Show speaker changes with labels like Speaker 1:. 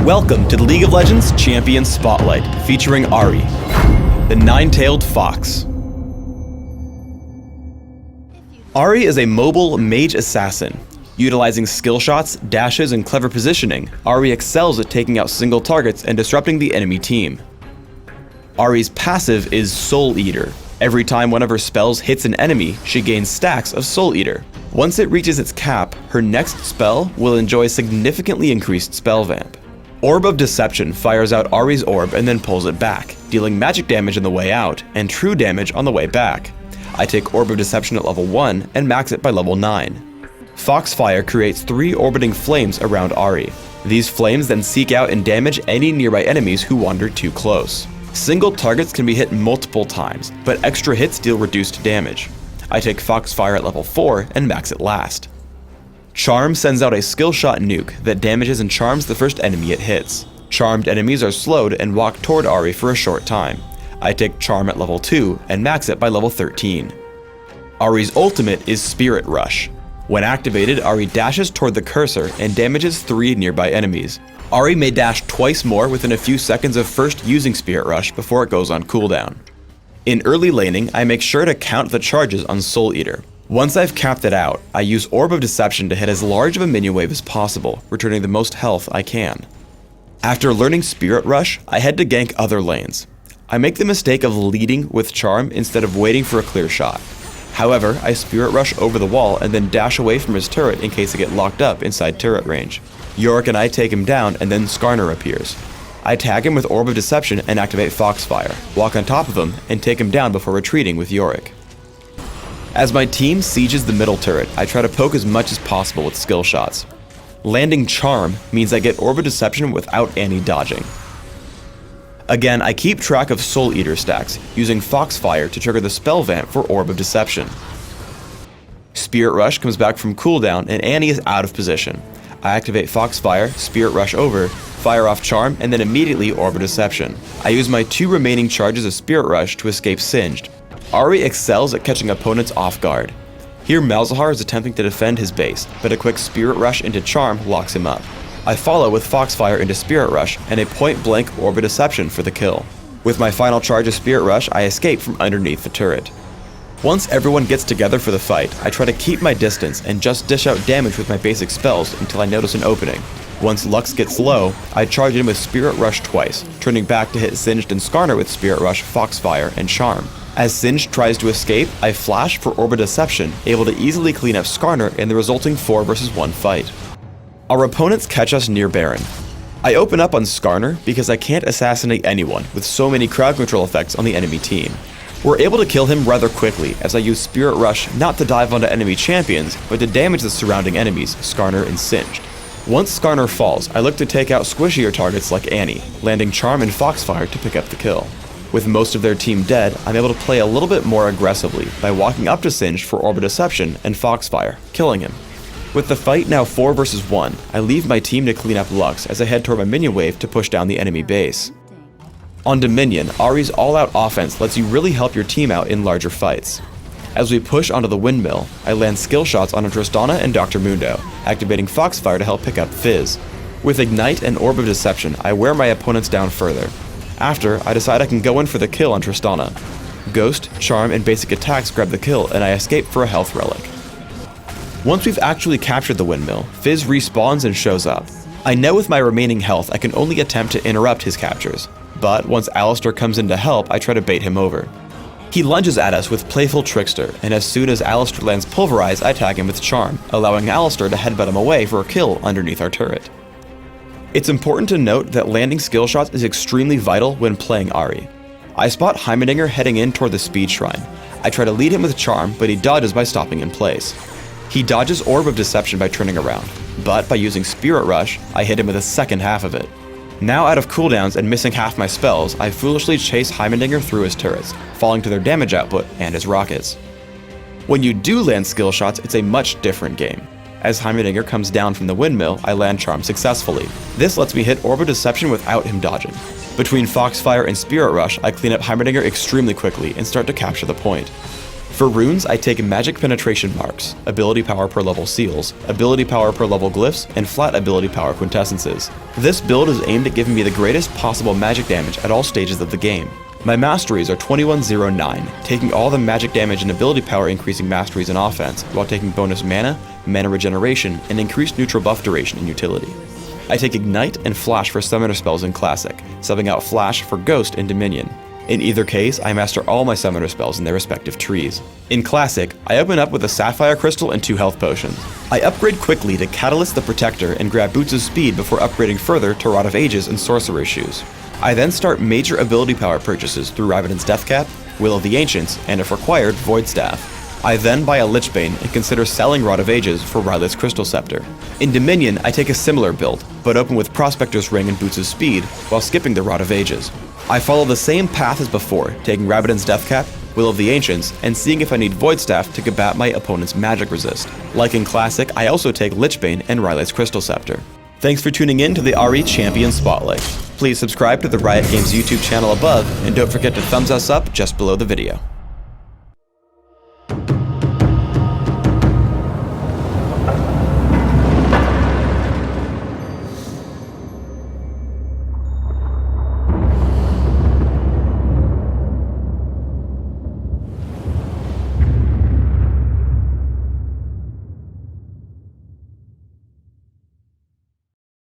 Speaker 1: Welcome to the League of Legends Champion Spotlight, featuring Ahri, the nine-tailed fox. Ahri is a mobile mage assassin. Utilizing skill shots, dashes, and clever positioning, Ahri excels at taking out single targets and disrupting the enemy team. Ahri's passive is Soul Eater. Every time one of her spells hits an enemy, she gains stacks of Soul Eater. Once it reaches its cap, her next spell will enjoy significantly increased spell vamp. Orb of Deception fires out Ahri's orb and then pulls it back, dealing magic damage on the way out and true damage on the way back. I take Orb of Deception at level 1 and max it by level 9. Foxfire creates 3 orbiting flames around Ahri. These flames then seek out and damage any nearby enemies who wander too close. Single targets can be hit multiple times, but extra hits deal reduced damage. I take Foxfire at level 4 and max it last. Charm sends out a skill shot nuke that damages and charms the first enemy it hits. Charmed enemies are slowed and walk toward Ahri for a short time. I take Charm at level 2 and max it by level 13. Ahri's ultimate is Spirit Rush. When activated, Ahri dashes toward the cursor and damages 3 nearby enemies. Ahri may dash twice more within a few seconds of first using Spirit Rush before it goes on cooldown. In early laning, I make sure to count the charges on Soul Eater. Once I've capped it out, I use Orb of Deception to hit as large of a minion wave as possible, returning the most health I can. After learning Spirit Rush, I head to gank other lanes. I make the mistake of leading with Charm instead of waiting for a clear shot. However, I Spirit Rush over the wall and then dash away from his turret in case I get locked up inside turret range. Yorick and I take him down and then Skarner appears. I tag him with Orb of Deception and activate Foxfire, walk on top of him, and take him down before retreating with Yorick. As my team sieges the middle turret, I try to poke as much as possible with skill shots. Landing Charm means I get Orb of Deception without any dodging. Again, I keep track of Soul Eater stacks, using Foxfire to trigger the spell vamp for Orb of Deception. Spirit Rush comes back from cooldown and Annie is out of position. I activate Foxfire, Spirit Rush over, fire off Charm, and then immediately Orb of Deception. I use my 2 remaining charges of Spirit Rush to escape Singed. Ahri excels at catching opponents off guard. Here Malzahar is attempting to defend his base, but a quick Spirit Rush into Charm locks him up. I follow with Foxfire into Spirit Rush and a point-blank Orb of Deception for the kill. With my final charge of Spirit Rush, I escape from underneath the turret. Once everyone gets together for the fight, I try to keep my distance and just dish out damage with my basic spells until I notice an opening. Once Lux gets low, I charge in with Spirit Rush twice, turning back to hit Singed and Skarner with Spirit Rush, Foxfire, and Charm. As Singed tries to escape, I flash for Orb of Deception, able to easily clean up Skarner in the resulting 4 versus 1 fight. Our opponents catch us near Baron. I open up on Skarner because I can't assassinate anyone with so many crowd control effects on the enemy team. We're able to kill him rather quickly as I use Spirit Rush not to dive onto enemy champions, but to damage the surrounding enemies, Skarner and Singed. Once Skarner falls, I look to take out squishier targets like Annie, landing Charm and Foxfire to pick up the kill. With most of their team dead, I'm able to play a little bit more aggressively by walking up to Singed for Orb of Deception and Foxfire, killing him. With the fight now 4 versus 1, I leave my team to clean up Lux as I head toward my minion wave to push down the enemy base. On Dominion, Ahri's all-out offense lets you really help your team out in larger fights. As we push onto the windmill, I land skill shots on Tristana and Dr. Mundo, activating Foxfire to help pick up Fizz. With Ignite and Orb of Deception, I wear my opponents down further. After, I decide I can go in for the kill on Tristana. Ghost, Charm, and basic attacks grab the kill and I escape for a health relic. Once we've actually captured the windmill, Fizz respawns and shows up. I know with my remaining health I can only attempt to interrupt his captures, but once Alistar comes in to help, I try to bait him over. He lunges at us with Playful Trickster, and as soon as Alistar lands Pulverize, I tag him with Charm, allowing Alistar to headbutt him away for a kill underneath our turret. It's important to note that landing skill shots is extremely vital when playing Ahri. I spot Heimerdinger heading in toward the Speed Shrine. I try to lead him with Charm, but he dodges by stopping in place. He dodges Orb of Deception by turning around, but by using Spirit Rush, I hit him with the second half of it. Now out of cooldowns and missing half my spells, I foolishly chase Heimerdinger through his turrets, falling to their damage output and his rockets. When you do land skill shots, it's a much different game. As Heimerdinger comes down from the windmill, I land Charm successfully. This lets me hit Orb of Deception without him dodging. Between Foxfire and Spirit Rush, I clean up Heimerdinger extremely quickly and start to capture the point. For runes, I take magic penetration marks, ability power per level seals, ability power per level glyphs, and flat ability power quintessences. This build is aimed at giving me the greatest possible magic damage at all stages of the game. My masteries are 2109, taking all the magic damage and ability power increasing masteries in offense, while taking bonus mana, mana regeneration, and increased neutral buff duration in utility. I take Ignite and Flash for summoner spells in Classic, subbing out Flash for Ghost in Dominion. In either case, I master all my summoner spells in their respective trees. In Classic, I open up with a Sapphire Crystal and 2 health potions. I upgrade quickly to Catalyst the Protector and grab Boots of Speed before upgrading further to Rod of Ages and Sorcerer's Shoes. I then start major ability power purchases through Ravenant's Deathcap, Will of the Ancients, and if required, Void Staff. I then buy a Lichbane and consider selling Rod of Ages for Rylet's Crystal Scepter. In Dominion, I take a similar build, but open with Prospector's Ring and Boots of Speed while skipping the Rod of Ages. I follow the same path as before, taking Rabadon's Deathcap, Will of the Ancients, and seeing if I need Void Staff to combat my opponent's magic resist. Like in Classic, I also take Lichbane and Rylet's Crystal Scepter. Thanks for tuning in to the Ahri Champion Spotlight. Please subscribe to the Riot Games YouTube channel above, and don't forget to thumbs us up just below the video.